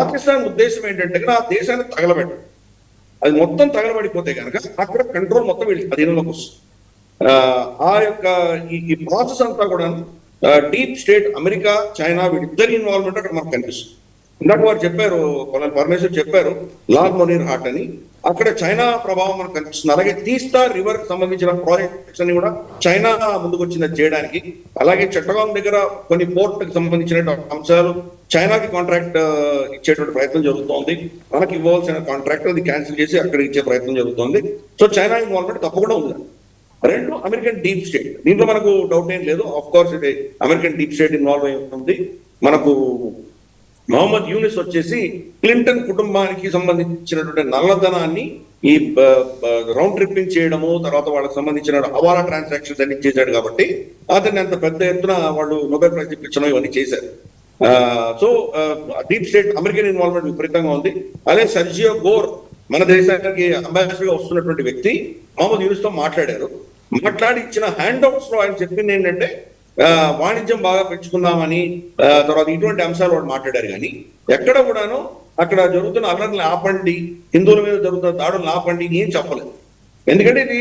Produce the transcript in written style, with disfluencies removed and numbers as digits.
పాకిస్తాన్ ఉద్దేశం ఏంటంటే ఆ దేశాన్ని తగలబెట్టడం. అది మొత్తం తగలబడిపోతే కనుక అక్కడ కంట్రోల్ మొత్తం వీళ్ళకి అధీనంలోకి వస్తుంది. ఆ యొక్క ఈ ప్రాసెస్ అంతా కూడా డీప్ స్టేట్ అమెరికా, చైనా వీళ్ళిద్దరి ఇన్వాల్వ్మెంట్ అక్కడ మనకు కనిపిస్తుంది. ఇందాక వారు చెప్పారు, కొనల్ పరమేశ్వర్ చెప్పారు లాల్ మొనీర్ హాట్ అని, అక్కడ చైనా ప్రభావం మనకు కనిపిస్తుంది. అలాగే తీస్తా రివర్ కి సంబంధించిన ప్రాజెక్ట్స్ అన్ని కూడా చైనా ముందుకు వచ్చింది చేయడానికి. అలాగే చట్టగాం దగ్గర కొన్ని పోర్ట్ కి సంబంధించిన అంశాలు చైనాకి కాంట్రాక్ట్ ఇచ్చేటువంటి ప్రయత్నం జరుగుతోంది. మనకి ఇవ్వాల్సిన కాంట్రాక్ట్ అది క్యాన్సిల్ చేసి అక్కడ ఇచ్చే ప్రయత్నం జరుగుతోంది. సో చైనా ఇన్వాల్వ్మెంట్ తప్పకుండా ఉంది. రెండు అమెరికన్ డీప్ స్టేట్, దీంట్లో మనకు డౌట్ ఏం లేదు. ఆఫ్ కోర్స్ ఇది అమెరికన్ డీప్ స్టేట్ ఇన్వాల్వ్ అయి ఉంది. మనకు మహమ్మద్ యూనిస్ వచ్చేసి క్లింటన్ కుటుంబానికి సంబంధించినటువంటి నల్లధనాన్ని ఈ రౌండ్ ట్రిప్పింగ్ చేయడము, తర్వాత వాళ్ళకి సంబంధించిన హవాలా ట్రాన్సాక్షన్స్ అన్ని చేశాడు కాబట్టి అతన్ని అంత పెద్ద ఎత్తున వాళ్ళు నోబెల్ ప్రైజ్ ఇప్పించడం ఇవన్నీ చేశారు. So deep state American involvement విపరీతంగా ఉంది. అలాగే సర్జియో గోర్ మన దేశానికి అంబాసిడర్ గా వస్తున్నటువంటి వ్యక్తి మహమ్మద్ యూనిస్ తో మాట్లాడారు. మాట్లాడి ఇచ్చిన హ్యాండ్ అవుట్స్ లో ఆయన చెప్పింది ఏంటంటే వాణిజ్యం బాగా పెంచుకుందామని, తర్వాత ఇటువంటి అంశాలు వాడు మాట్లాడారు. కానీ ఎక్కడ కూడాను అక్కడ జరుగుతున్న అల్లర్లు ఆపండి, హిందువుల మీద జరుగుతున్న దాడులు ఆపండి ఏం చెప్పలేదు. ఎందుకంటే ఇది